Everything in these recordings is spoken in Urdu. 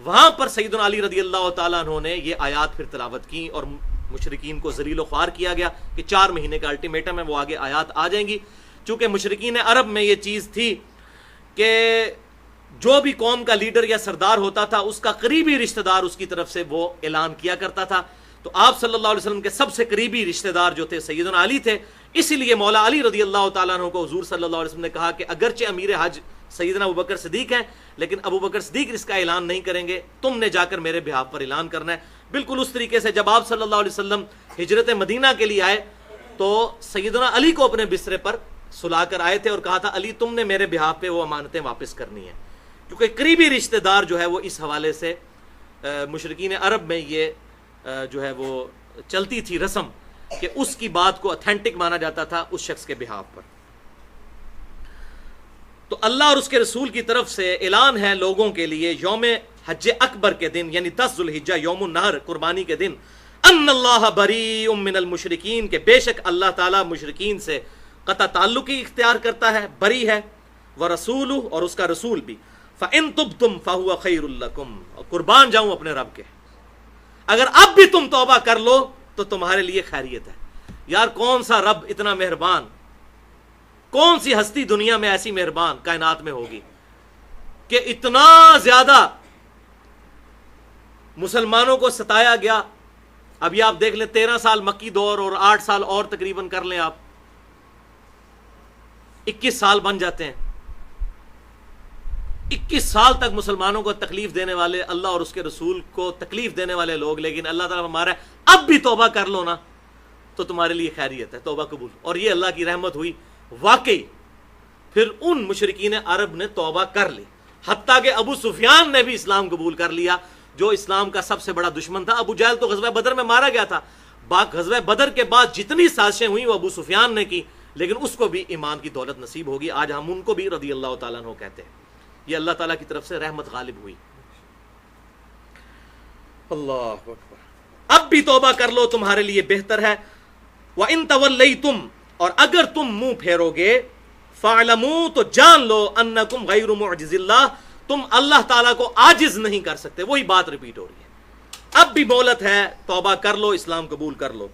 وہاں پر سیدنا علی رضی اللہ تعالیٰ عنہ نے یہ آیات پھر تلاوت کی اور مشرکین کو ذلیل و خوار کیا گیا کہ 4 مہینے کا الٹیمیٹم ہے، وہ آگے آیات آ جائیں گی۔ چونکہ مشرکین عرب میں یہ چیز تھی کہ جو بھی قوم کا لیڈر یا سردار ہوتا تھا اس کا قریبی رشتہ دار اس کی طرف سے وہ اعلان کیا کرتا تھا، تو آپ صلی اللہ علیہ وسلم کے سب سے قریبی رشتہ دار جو تھے سیدنا علی تھے، اسی لیے مولا علی رضی اللہ تعالیٰ عنہ کو حضور صلی اللہ علیہ وسلم نے کہا کہ اگرچہ امیر حج سیدنا ابوبکر صدیق ہیں لیکن ابوبکر صدیق اس کا اعلان نہیں کریں گے، تم نے جا کر میرے بہاف پر اعلان کرنا ہے۔ بالکل اس طریقے سے جب آپ صلی اللہ علیہ وسلم ہجرت مدینہ کے لیے آئے تو سیدنا علی کو اپنے بسترے پر سلا کر آئے تھے اور کہا تھا علی تم نے میرے بہاف پہ وہ امانتیں واپس کرنی ہیں، کیونکہ قریبی رشتہ دار جو ہے وہ اس حوالے سے مشرکین عرب میں یہ جو ہے وہ چلتی تھی رسم کہ اس کی بات کو اتھینٹک مانا جاتا تھا اس شخص کے بہاف پر۔ تو اللہ اور اس کے رسول کی طرف سے اعلان ہے لوگوں کے لیے یوم حج اکبر کے دن، یعنی 10 ذو الحجہ یوم النحر قربانی کے دن، ان اللہ بریء من المشرکین، کہ بے شک اللہ تعالیٰ مشرکین سے قطع تعلق ہی اختیار کرتا ہے، بری ہے، ورسولہ اور اس کا رسول بھی، فَإِن تُبْتُمْ فَهُوَ خَيْرٌ لَكُمْ، اور قربان جاؤں اپنے رب کے، اگر اب بھی تم توبہ کر لو تو تمہارے لیے خیریت ہے۔ یار کون سا رب اتنا مہربان، کون سی ہستی دنیا میں ایسی مہربان کائنات میں ہوگی کہ اتنا زیادہ مسلمانوں کو ستایا گیا۔ ابھی آپ دیکھ لیں 13 سال مکی دور اور 8 سال اور تقریباً کر لیں آپ، 21 سال بن جاتے ہیں۔ 21 سال تک مسلمانوں کو تکلیف دینے والے، اللہ اور اس کے رسول کو تکلیف دینے والے لوگ، لیکن اللہ تعالیٰ ہمارا اب بھی توبہ کر لو نا تو تمہارے لیے خیریت ہے، توبہ قبول۔ اور یہ اللہ کی رحمت ہوئی واقعی، پھر ان مشرکین عرب نے توبہ کر لی، حتیٰ کہ ابو سفیان نے بھی اسلام قبول کر لیا جو اسلام کا سب سے بڑا دشمن تھا۔ ابو جہل تو غزوہ بدر میں مارا گیا تھا، غزوہ بدر کے بعد جتنی سازشیں ہوئیں وہ ابو سفیان نے کی، لیکن اس کو بھی ایمان کی دولت نصیب ہوگی۔ آج ہم ان کو بھی رضی اللہ تعالیٰ عنہ کہتے ہیں، یہ اللہ تعالیٰ کی طرف سے رحمت غالب ہوئی۔ اللہ اکبر، اب بھی توبہ کر لو تمہارے لیے بہتر ہے۔ وَإِن تَوَلَّيْتُمْ، اور اگر تم منہ پھیرو گے، فَاعْلَمُوا، تو جان لو، أَنَّكُمْ غَيْرُ مُعْجِزِ اللَّهِ، تم اللہ تعالیٰ کو عاجز نہیں کر سکتے۔ وہی بات ریپیٹ ہو رہی ہے، اب بھی مہلت ہے، توبہ کر لو، اسلام قبول کر لو۔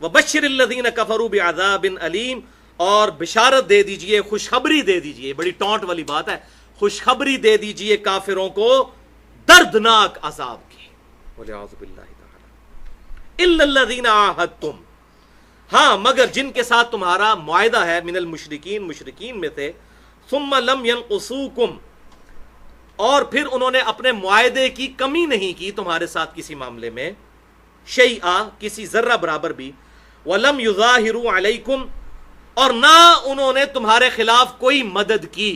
وَبَشِّرِ الَّذِينَ كَفَرُوا بِعَذَابٍ أَلِيمٍ، اور بشارت دے دیجئے، خوشخبری دے دیجئے، بڑی ٹونٹ والی بات ہے، خوشخبری دے دیجئے کافروں کو دردناک عذاب کی، وَلِعَوْذُ بِاللَّهِ تَعَالَى إِلَّا الَّذِينَ عَاهَدتُّمْ، ہاں مگر جن کے ساتھ تمہارا معاہدہ ہے، من المشرکین، مشرکین میں تھے، ثم لم ينقصوکم، اور پھر انہوں نے اپنے معاہدے کی کمی نہیں کی تمہارے ساتھ کسی معاملے میں، شیئا، کسی ذرہ برابر بھی، ولم یظاہروا علیکم، اور نہ انہوں نے تمہارے خلاف کوئی مدد کی۔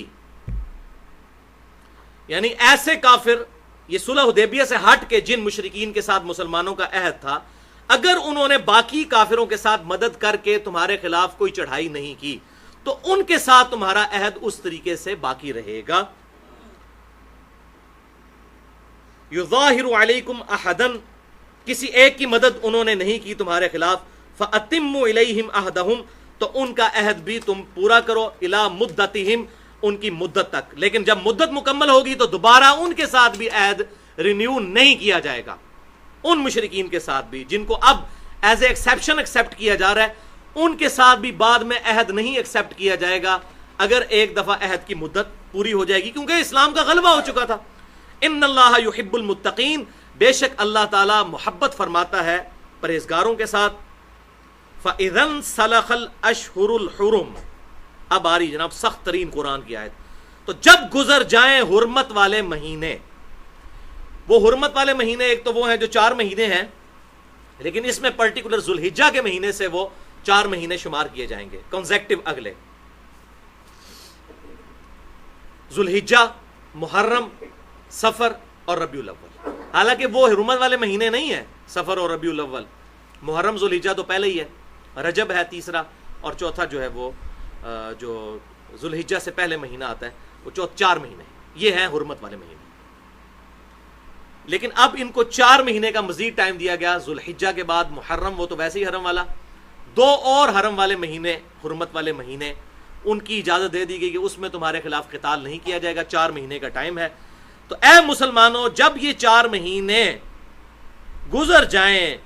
یعنی ایسے کافر، یہ صلح حدیبیہ سے ہٹ کے جن مشرکین کے ساتھ مسلمانوں کا عہد تھا، اگر انہوں نے باقی کافروں کے ساتھ مدد کر کے تمہارے خلاف کوئی چڑھائی نہیں کی تو ان کے ساتھ تمہارا عہد اس طریقے سے باقی رہے گا۔ یظاہر علیکم احدا، کسی ایک کی مدد انہوں نے نہیں کی تمہارے خلاف، فاتموا الیہم عہدہم، تو ان کا عہد بھی تم پورا کرو، الی مدتہم، ان کی مدت تک، لیکن جب مدت مکمل ہوگی تو دوبارہ ان کے ساتھ بھی عہد رینیو نہیں کیا جائے گا، ان مشرکین کے ساتھ بھی جن کو اب ایز اے ایکسیپشن ایکسیپٹ کیا جا رہا ہے، ان کے ساتھ بھی بعد میں عہد نہیں ایکسیپٹ کیا جائے گا اگر ایک دفعہ عہد کی مدت پوری ہو جائے گی، کیونکہ اسلام کا غلبہ ہو چکا تھا۔ ان اللہ یحب المتقین، بے شک اللہ تعالی محبت فرماتا ہے پرہیزگاروں کے ساتھ۔ فَإِذَا انْسَلَخَ الْأَشْهُرُ الْحُرُمُ، اب آ رہی جناب سخت ترین قرآن کی آیت، تو جب گزر جائیں حرمت والے مہینے، وہ حرمت والے مہینے ایک تو وہ ہیں جو 4 مہینے ہیں، لیکن اس میں پرٹیکولر ذوالحجہ کے مہینے سے وہ 4 مہینے شمار کیے جائیں گے کنزیکٹیو، اگلے ذوالحجہ، محرم، سفر اور ربیع الاول۔ حالانکہ وہ حرمت والے مہینے نہیں ہیں سفر اور ربیع الاول، محرم ذوالحجہ تو پہلے ہی ہے، رجب ہے تیسرا، اور چوتھا جو ہے وہ جو ذوالحجہ سے پہلے مہینہ آتا ہے وہ 4 مہینے، یہ ہیں حرمت والے مہینے۔ لیکن اب ان کو 4 مہینے کا مزید ٹائم دیا گیا، ذوالحجہ کے بعد محرم، وہ تو ویسے ہی حرم والا، 2 اور حرم والے مہینے، حرمت والے مہینے، ان کی اجازت دے دی گئی کہ اس میں تمہارے خلاف قتال نہیں کیا جائے گا، 4 مہینے کا ٹائم ہے۔ تو اے مسلمانوں جب یہ 4 مہینے گزر جائیں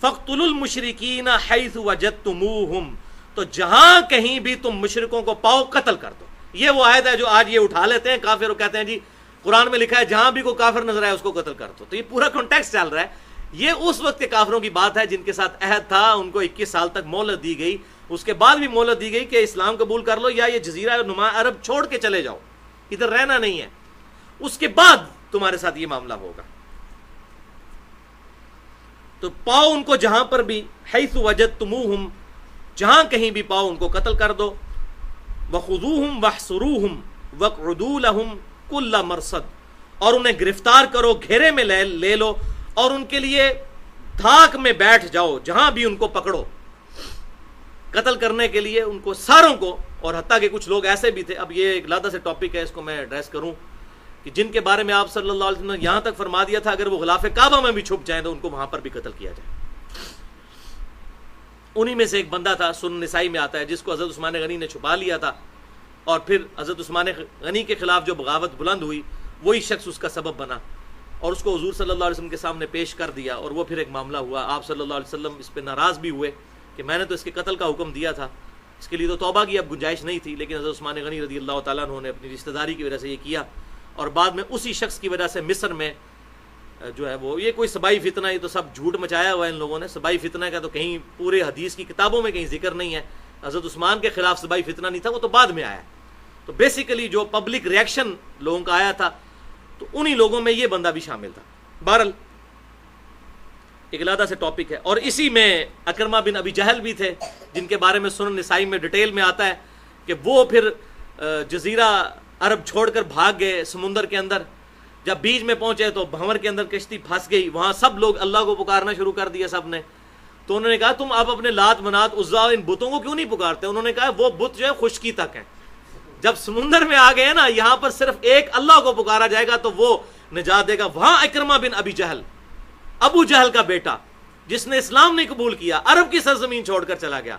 فَاقْتُلُوا الْمُشْرِكِينَ حَيْثُ وَجَدْتُمُوهُمْ، تو جہاں کہیں بھی تم مشرکوں کو پاؤ قتل کر دو. یہ وہ آیت ہے جو آج یہ اٹھا لیتے ہیں کافر اور کہتے ہیں جی قرآن میں لکھا ہے جہاں بھی کوئی کافر نظر آئے اس کو قتل کر دو. تو یہ پورا کانٹیکسٹ چل رہا ہے. یہ اس وقت کے کافروں کی بات ہے جن کے ساتھ عہد تھا، ان کو 21 سال تک مہلت دی گئی، اس کے بعد بھی مہلت دی گئی کہ اسلام قبول کر لو یا یہ جزیرہ نما عرب چھوڑ کے چلے جاؤ، ادھر رہنا نہیں ہے. اس کے بعد تمہارے ساتھ یہ معاملہ ہوگا. تو پاؤ ان کو جہاں پر بھی حیث وجدتموہم، جہاں کہیں بھی پاؤ ان کو قتل کر دو. وخذوہم واحصروہم واقعدوا لہم کل مرصد، اور انہیں گرفتار کرو، گھیرے میں لے لو اور ان کے لیے دھاک میں بیٹھ جاؤ، جہاں بھی ان کو پکڑو قتل کرنے کے لیے ان کو ساروں کو. اور حتیٰ کہ کچھ لوگ ایسے بھی تھے، اب یہ ایک علیحدہ سے ٹاپک ہے، اس کو میں ایڈریس کروں، کہ جن کے بارے میں آپ صلی اللہ علیہ وسلم نے یہاں تک فرما دیا تھا اگر وہ غلاف کعبہ میں بھی چھپ جائیں تو ان کو وہاں پر بھی قتل کیا جائے. انہی میں سے ایک بندہ تھا، سنن نسائی میں آتا ہے، جس کو حضرت عثمان غنی نے چھپا لیا تھا، اور پھر حضرت عثمان غنی کے خلاف جو بغاوت بلند ہوئی وہی شخص اس کا سبب بنا اور اس کو حضور صلی اللہ علیہ وسلم کے سامنے پیش کر دیا، اور وہ پھر ایک معاملہ ہوا. آپ صلی اللہ علیہ وسلم اس پہ ناراض بھی ہوئے کہ میں نے تو اس کے قتل کا حکم دیا تھا، اس کے لیے تو توبہ کی اب گنجائش نہیں تھی، لیکن حضرت عثمان غنی رضی اللہ تعالیٰ عنہ نے اپنی رشتہ داری کی وجہ سے یہ کیا. اور بعد میں اسی شخص کی وجہ سے مصر میں جو ہے وہ یہ کوئی صبائی فتنہ، یہ تو سب جھوٹ مچایا ہوا ہے ان لوگوں نے. صبائی فتنہ کا تو کہیں پورے حدیث کی کتابوں میں کہیں ذکر نہیں ہے. حضرت عثمان کے خلاف صبائی فتنہ نہیں تھا، وہ تو بعد میں آیا. تو بیسیکلی جو پبلک ریاکشن لوگوں کا آیا تھا تو انہی لوگوں میں یہ بندہ بھی شامل تھا. بہرحال ایک علیحدہ سے ٹاپک ہے. اور اسی میں اکرمہ بن ابی جہل بھی تھے، جن کے بارے میں سنن نسائی میں ڈیٹیل میں آتا ہے کہ وہ پھر جزیرہ عرب چھوڑ کر بھاگ گئے سمندر کے اندر. جب بیچ میں پہنچے تو بھنور کے اندر کشتی پھنس گئی، وہاں سب لوگ اللہ کو پکارنا شروع کر دیا سب نے. تو انہوں نے کہا تم اب اپنے لات منات عزا ان بتوں کو کیوں نہیں پکارتے؟ انہوں نے کہا وہ بت جو ہے خشکی تک ہیں، جب سمندر میں آ گئے نا یہاں پر صرف ایک اللہ کو پکارا جائے گا تو وہ نجات دے گا. وہاں اکرمہ بن ابی جہل، ابو جہل کا بیٹا جس نے اسلام نہیں قبول کیا، عرب کی سرزمین چھوڑ کر چلا گیا.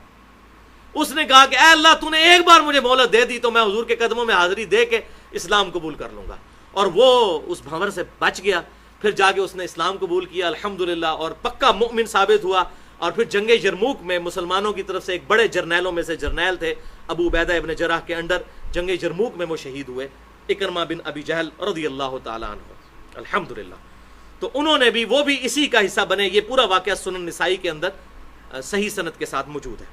اس نے کہا کہ اے اللہ تو نے ایک بار مجھے مہلت دے دی تو میں حضور کے قدموں میں حاضری دے کے اسلام قبول کر لوں گا. اور وہ اس بھنور سے بچ گیا. پھر جا کے اس نے اسلام قبول کیا الحمدللہ اور پکا مؤمن ثابت ہوا. اور پھر جنگ یرموک میں مسلمانوں کی طرف سے ایک بڑے جرنیلوں میں سے جرنیل تھے ابو عبیدہ ابن جراح کے انڈر جنگ یرموک میں وہ شہید ہوئے، اکرمہ بن ابی جہل رضی اللہ تعالیٰ عنہ الحمدللہ. تو انہوں نے بھی، وہ بھی اسی کا حصہ بنے. یہ پورا واقعہ سنن نسائی کے اندر صحیح سند کے ساتھ موجود ہے.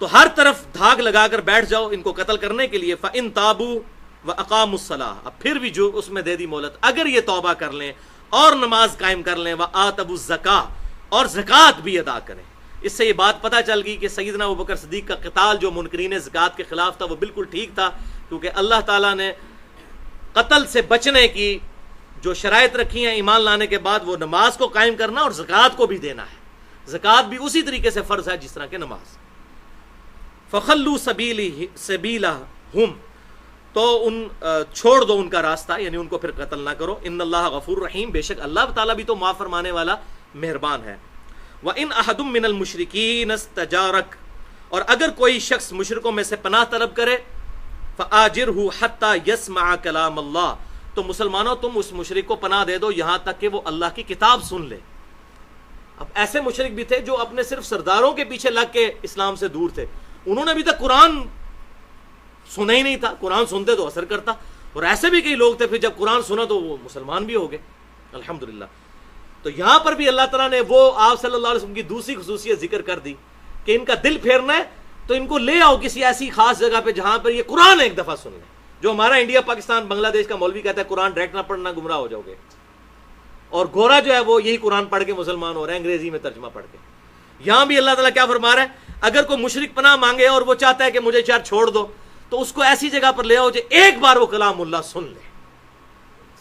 تو ہر طرف دھاگ لگا کر بیٹھ جاؤ ان کو قتل کرنے کے لیے. فَإِن تَابُوا وَأَقَامُوا الصَّلَاةَ، اب پھر بھی جو اس میں دے دی مہلت، اگر یہ توبہ کر لیں اور نماز قائم کر لیں، وَآتَوُا الزَّکَاةَ، اور زکوٰۃ بھی ادا کریں. اس سے یہ بات پتہ چل گئی کہ سیدنا ابوبکر صدیق کا قتال جو منکرین زکوٰۃ کے خلاف تھا وہ بالکل ٹھیک تھا، کیونکہ اللہ تعالیٰ نے قتل سے بچنے کی جو شرائط رکھی ہیں ایمان لانے کے بعد، وہ نماز کو قائم کرنا اور زکوٰۃ کو بھی دینا ہے. زکوٰۃ بھی اسی طریقے سے فرض ہے جس طرح کہ نماز. فَخَلُّوا سَبِيلَهُمْ، تو چھوڑ دو ان کا راستہ، یعنی ان کو پھر قتل نہ کرو. ان اللہ غفور رحیم، بے شک اللہ تعالیٰ بھی تو معاف فرمانے والا مہربان ہے. وَإِنْ أَحَدٌ مِّنَ الْمُشْرِكِينَ اسْتَجَارَكَ، اور اگر کوئی شخص مشرکوں میں سے پناہ طلب کرے، فَآجِرْهُ حَتَّى يَسْمَعَ كَلَامَ اللَّهِ، تو مسلمانوں تم اس مشرک کو پناہ دے دو یہاں تک کہ وہ اللہ کی کتاب سن لے. اب ایسے مشرک بھی تھے جو اپنے صرف سرداروں کے پیچھے لگ کے اسلام سے دور تھے، انہوں نے ابھی تک قرآن سنا ہی نہیں تھا. قرآن سنتے تو اثر کرتا. اور ایسے بھی کئی لوگ تھے پھر جب قرآن سنا تو وہ مسلمان بھی ہو گئے الحمدللہ. تو یہاں پر بھی اللہ تعالیٰ نے وہ آپ صلی اللہ علیہ وسلم کی دوسری خصوصیت ذکر کر دی کہ ان کا دل پھیرنا ہے تو ان کو لے آؤ کسی ایسی خاص جگہ پہ جہاں پر یہ قرآن ایک دفعہ سن لیں. جو ہمارا انڈیا پاکستان بنگلہ دیش کا مولوی کہتا ہے قرآن ڈائریکٹ نہ پڑھنا گمراہ ہو جاؤ گے، اور گورا جو ہے وہ یہی قرآن پڑھ کے مسلمان ہو رہا ہے انگریزی میں ترجمہ پڑھ کے. یہاں بھی اللہ تعالیٰ کیا فرما رہا ہے، اگر کوئی مشرک پناہ مانگے اور وہ چاہتا ہے کہ مجھے چار چھوڑ دو تو اس کو ایسی جگہ پر لے آؤ جو ایک بار وہ کلام اللہ سن لے.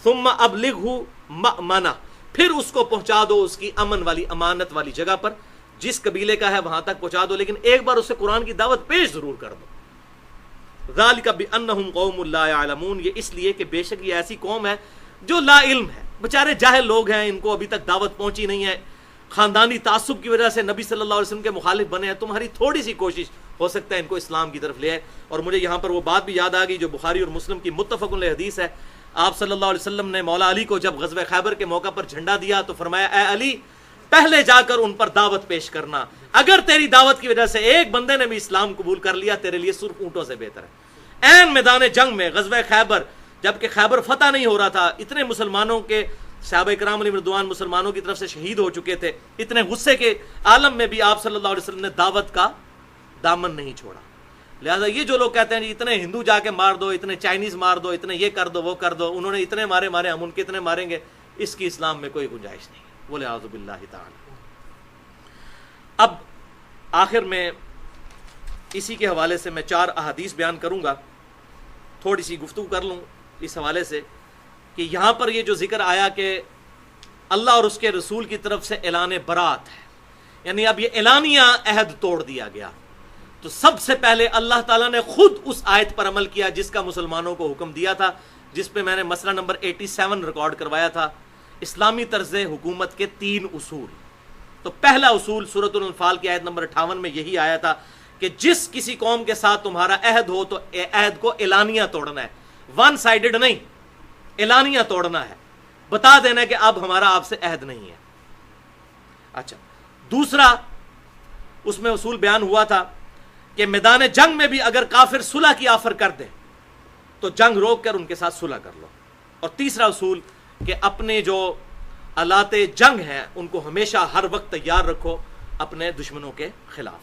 ثم ابلغہ مأمنہ، پھر اس کو پہنچا دو اس کی امن والی امانت والی جگہ پر، جس قبیلے کا ہے وہاں تک پہنچا دو، لیکن ایک بار اسے قرآن کی دعوت پیش ضرور کر دو. ذالک بانہم قوم لا یعلمون، یہ اس لیے کہ بے شک یہ ایسی قوم ہے جو لا علم ہے، بیچارے جاہل لوگ ہیں، ان کو ابھی تک دعوت پہنچی نہیں ہے، خاندانی تعصب کی وجہ سے نبی صلی اللہ علیہ وسلم کے مخالف بنے ہیں. تمہاری تھوڑی سی کوشش ہو سکتا ہے ان کو اسلام کی طرف لے آئے. اور مجھے یہاں پر وہ بات بھی یاد آ گئی جو بخاری اور مسلم کی متفق علیہ حدیث ہے. آپ صلی اللہ علیہ وسلم نے مولا علی کو جب غزوہ خیبر کے موقع پر جھنڈا دیا تو فرمایا اے علی پہلے جا کر ان پر دعوت پیش کرنا، اگر تیری دعوت کی وجہ سے ایک بندے نے بھی اسلام قبول کر لیا تیرے لیے سرخ اونٹوں سے بہتر ہے۔ عین میدان جنگ میں غزوہ خیبر، جبکہ خیبر فتح نہیں ہو رہا تھا، اتنے مسلمانوں کے صحابہ کرام علیہ رضوان مسلمانوں کی طرف سے شہید ہو چکے تھے، اتنے غصے کے عالم میں بھی آپ صلی اللہ علیہ وسلم نے دعوت کا دامن نہیں چھوڑا۔ لہذا یہ جو لوگ کہتے ہیں جی اتنے ہندو جا کے مار دو، اتنے چائنیز مار دو، اتنے یہ کر دو وہ کر دو، انہوں نے اتنے مارے ہم ان کے اتنے ماریں گے، اس کی اسلام میں کوئی گنجائش نہیں، بولے اعوذ باللہ تعالی۔ اب آخر میں اسی کے حوالے سے میں 4 احادیث بیان کروں گا، تھوڑی سی گفتگو کر لوں اس حوالے سے کہ یہاں پر یہ جو ذکر آیا کہ اللہ اور اس کے رسول کی طرف سے اعلان برات ہے، یعنی اب یہ اعلانیہ عہد توڑ دیا گیا، تو سب سے پہلے اللہ تعالیٰ نے خود اس آیت پر عمل کیا جس کا مسلمانوں کو حکم دیا تھا، جس پہ میں نے مسئلہ نمبر 87 ریکارڈ کروایا تھا، اسلامی طرز حکومت کے 3 اصول۔ تو پہلا اصول سورۃ الانفال کی آیت نمبر 58 میں یہی آیا تھا کہ جس کسی قوم کے ساتھ تمہارا عہد ہو تو عہد کو اعلانیہ توڑنا ہے، ون سائیڈڈ نہیں، اعلانیہ توڑنا ہے، بتا دینا ہے کہ اب ہمارا آپ سے عہد نہیں ہے۔ اچھا، دوسرا اس میں اصول بیان ہوا تھا کہ میدان جنگ میں بھی اگر کافر صلح کی آفر کر دیں تو جنگ روک کر ان کے ساتھ صلح کر لو۔ اور تیسرا اصول کہ اپنے جو آلات جنگ ہیں ان کو ہمیشہ ہر وقت تیار رکھو اپنے دشمنوں کے خلاف۔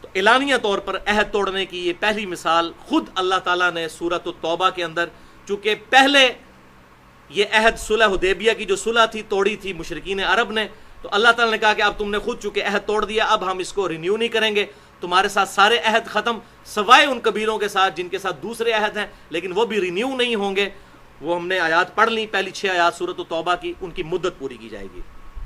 تو اعلانیہ طور پر عہد توڑنے کی یہ پہلی مثال خود اللہ تعالیٰ نے سورۃ التوبہ کے اندر، چونکہ پہلے یہ عہد صلح حدیبیہ کی جو صلح تھی توڑی تھی مشرکین عرب نے، تو اللہ تعالیٰ نے کہا کہ اب تم نے خود چونکہ عہد توڑ دیا، اب ہم اس کو رینیو نہیں کریں گے، تمہارے ساتھ سارے عہد ختم، سوائے ان قبیلوں کے ساتھ جن کے ساتھ دوسرے عہد ہیں لیکن وہ بھی رینیو نہیں ہوں گے۔ وہ ہم نے آیات پڑھ لی، پہلی 6 آیات سورۃ التوبہ کی، ان کی مدت پوری کی جائے گی۔